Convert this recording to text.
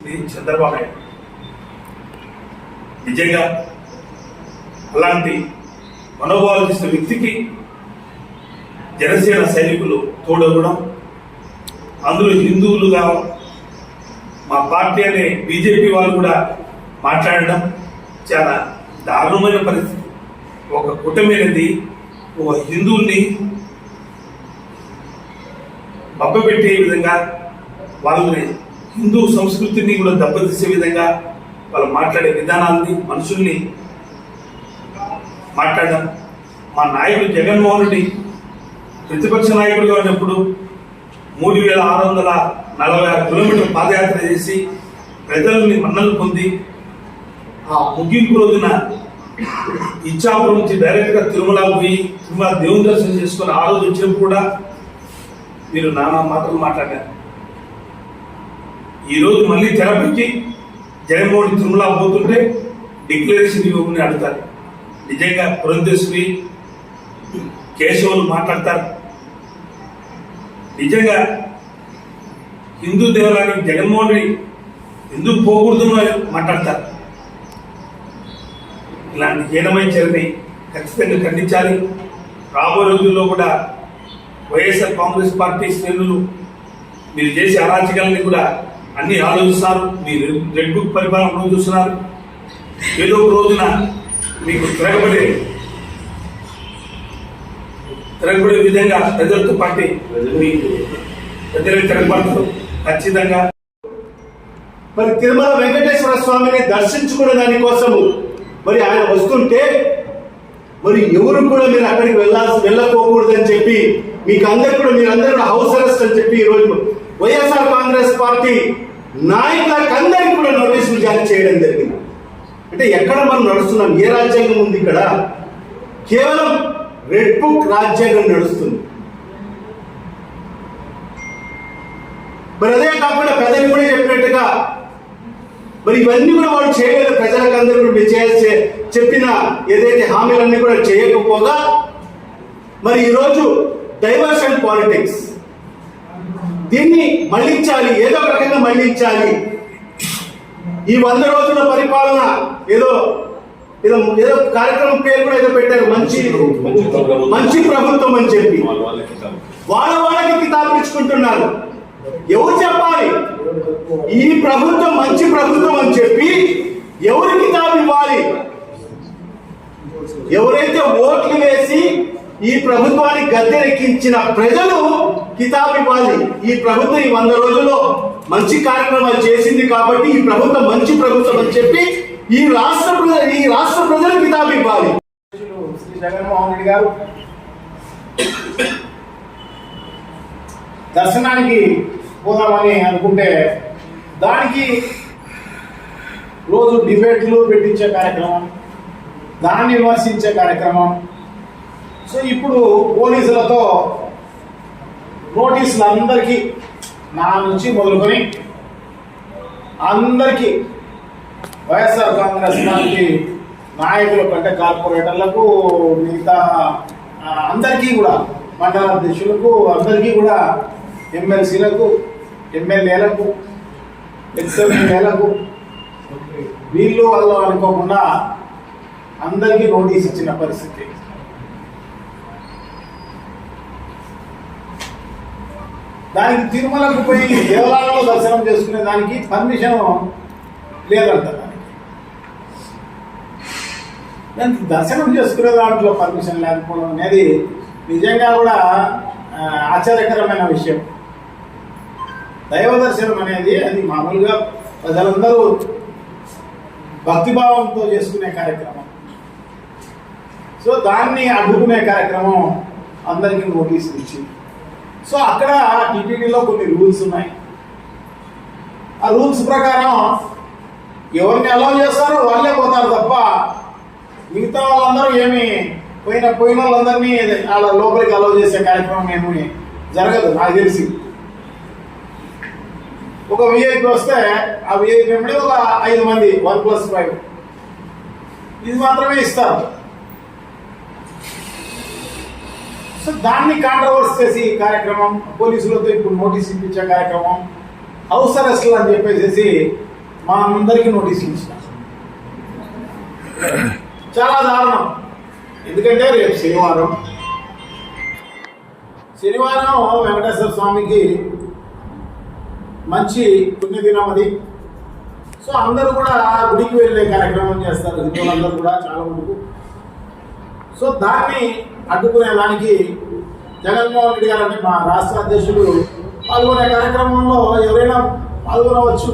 చంద్రబాబు నాయుడు నిజంగా అలాంటి మనోభావాలు చేసిన వ్యక్తికి జనసేన సైనికులు తోడవడం, అందులో హిందువులుగా మా పార్టీ అనే బీజేపీ వాళ్ళు కూడా మాట్లాడడం చాలా దారుణమైన పరిస్థితి. ఒక కూటమి అనేది ఒక హిందువుల్ని మభ్యపెట్టే విధంగా, వాళ్ళని హిందూ సంస్కృతిని కూడా దెబ్బతీసే విధంగా వాళ్ళు మాట్లాడే విధానాలని, మనుషుల్ని మాట్లాడడం. మా నాయకుడు జగన్మోహన్ రెడ్డి ప్రతిపక్ష నాయకుడిగా ఉన్నప్పుడు 3646 కిలోమీటర్ల పాదయాత్ర చేసి ప్రజల్ని మన్నలు పొంది ఆ ముగింపు రోజున ఇచ్చాపురం నుంచి డైరెక్ట్గా తిరుమల పోయి తిరుమల దేవుని దర్శనం చేసుకుని ఆ రోజు వచ్చినప్పుడు కూడా మీరు నానా మాటలు మాట్లాడారు. ఈరోజు మళ్ళీ తెరపెట్టి జగన్మోహన్ తిరుమల పోతుంటే డిక్లరేషన్ ఇవ్వమని అడుగుతారు. నిజంగా పురంధేశ్వరి కేశవులు మాట్లాడతారు. నిజంగా హిందూ దేవాలయానికి జగన్మోహన్ రెడ్డి ఎందుకు పోకూడదు అని మాట్లాడతారు. ఇలాంటి హీనమైన చర్యని ఖచ్చితంగా ఖండించాలి. రాబోయే రోజుల్లో కూడా వైఎస్ఆర్ కాంగ్రెస్ పార్టీ శ్రేణులు మీరు చేసే అరాచకాలని కూడా అన్ని ఆలోచిస్తున్నారు. మీరు రెడ్ బుక్ పరిపాలన చూస్తున్నారు. ఏదో ఒక రోజున మీకు తిరగబడే విధంగా ప్రజలతో పార్టీ ప్రజలకు తిరగబడతారు ఖచ్చితంగా. మరి తిరుమల వెంకటేశ్వర స్వామిని దర్శించుకునే దానికోసము మరి ఆయన వస్తుంటే మరి ఎవరు కూడా మీరు అక్కడికి వెళ్ళకోకూడదని చెప్పి మీకు అందరు కూడా మీరందరూ హౌస్ అరెస్ట్ అని చెప్పి ఈరోజు వైఎస్ఆర్ కాంగ్రెస్ పార్టీ నాయకులకు అందరికీ కూడా నోటీసులు జారీ చేయడం జరిగింది. అంటే ఎక్కడ మనం నడుస్తున్నాం? ఏ రాజ్యాంగం ఉంది ఇక్కడ? కేవలం రెడ్ బుక్ రాజ్యాంగం నడుస్తుంది. మరి అదే కాకుండా పెద్దలు కూడా చెప్పినట్టుగా మరి ఇవన్నీ కూడా వాళ్ళు చేయలేదు. ప్రజలకు అందరూ కూడా మీరు చేయాల్సి చెప్పిన ఏదైతే హామీలన్నీ కూడా చేయకపోగా మరి ఈరోజు డైవర్షన్ పాలిటిక్స్ దీన్ని మళ్లించాలి, ఏదో ఒక రకంగా మళ్లించాలి. ఈ 100 రోజుల పరిపాలన ఏదో ఏదో ఏదో కార్యక్రమం పేరు కూడా ఏదో పెట్టారు, మంచి ప్రభుత్వం అని చెప్పి వాళ్ళకి కితాబులు ఇచ్చుకుంటున్నారు. ఎవరు చెప్పాలి ఈ ప్రభుత్వం మంచి ప్రభుత్వం అని చెప్పి? ఎవరు కితాబు ఇవ్వాలి? ఎవరైతే ఓట్లు వేసి ఈ ప్రభుత్వాన్ని గద్దెనెక్కించిన ప్రజలు కితాబు ఇవ్వాలి. ఈ ప్రభుత్వం ఈ 100 రోజుల్లో మంచి కార్యక్రమాలు చేసింది కాబట్టి ఈ ప్రభుత్వం మంచి ప్రభుత్వం అని చెప్పి ఈ రాష్ట్ర ప్రజలు కితాబు ఇవ్వాలి. శ్రీ జగన్మోహన్ రెడ్డి గారు దర్శనానికి పోదామని అనుకుంటే దానికి రోజు డిబేట్లు పెట్టించే కార్యక్రమం, దాన్ని విమర్శించే కార్యక్రమం. సో ఇప్పుడు పోలీసులతో నోటీసులు అందరికీ, నా నుంచి మొదలుకొని అందరికీ, వైఎస్ఆర్ కాంగ్రెస్ పార్టీ నాయకుల కంటే కార్పొరేటర్లకు, మిగతా అందరికీ కూడా, మండల అధ్యక్షులకు అందరికీ కూడా, ఎమ్మెల్సీలకు, ఎమ్మెల్యేలకు, ఎక్స్ఎమ్మెల్యేలకు, వీళ్ళు వాళ్ళు అనుకోకుండా అందరికీ నోటీస్ ఇచ్చిన పరిస్థితి. దానికి తిరుమలకు పోయి దేవాలయంలో దర్శనం చేసుకునే దానికి పర్మిషన్ లేదంట. దానికి దర్శనం చేసుకునే దాంట్లో పర్మిషన్ లేకపోవడం అనేది నిజంగా కూడా ఆశ్చర్యకరమైన విషయం. దైవ దర్శనం అనేది అది మామూలుగా ప్రజలందరూ భక్తిభావంతో చేసుకునే కార్యక్రమం. సో దాన్ని అడ్డుకునే కార్యక్రమం అందరికీ నోటీసులు ఇచ్చింది. సో అక్కడ టీటీడీలో కొన్ని రూల్స్ ఉన్నాయి. ఆ రూల్స్ ప్రకారం ఎవరిని అలౌ చేస్తారో వాళ్ళే పోతారు తప్ప మిగతా వాళ్ళందరూ ఏమి పోయిన వాళ్ళందరినీ వాళ్ళ లోపలికి అలౌ చేసే కార్యక్రమం ఏమి జరగదు. నాకు తెలిసి ఒక విఐపి వస్తే ఆ విఐపి వెంబడి ఒక 5 మంది 1+5 ఇది మాత్రమే ఇస్తారు. సో దాన్ని కాంట్రవర్స్ చేసి కార్యక్రమం, పోలీసులతో ఇప్పుడు నోటీస్ ఇప్పించే కార్యక్రమం, హౌస్ అరెస్ట్లు అని చెప్పేసి మా అందరికీ నోటీసులు ఇచ్చిన. చాలా దారుణం. ఎందుకంటే రేపు శనివారం వెంకటేశ్వర స్వామికి మంచి పుణ్యదినం అది. సో అందరూ కూడా గుడికి వెళ్ళే కార్యక్రమం చేస్తారు, హిందువులందరూ కూడా చాలా మటుకు. సో దాన్ని అడ్డుకునేదానికి జగన్మోహన్ రెడ్డి గారు అంటే మా రాష్ట్ర అధ్యక్షుడు పాల్గొనే కార్యక్రమంలో ఎవరైనా పాల్గొనవచ్చు.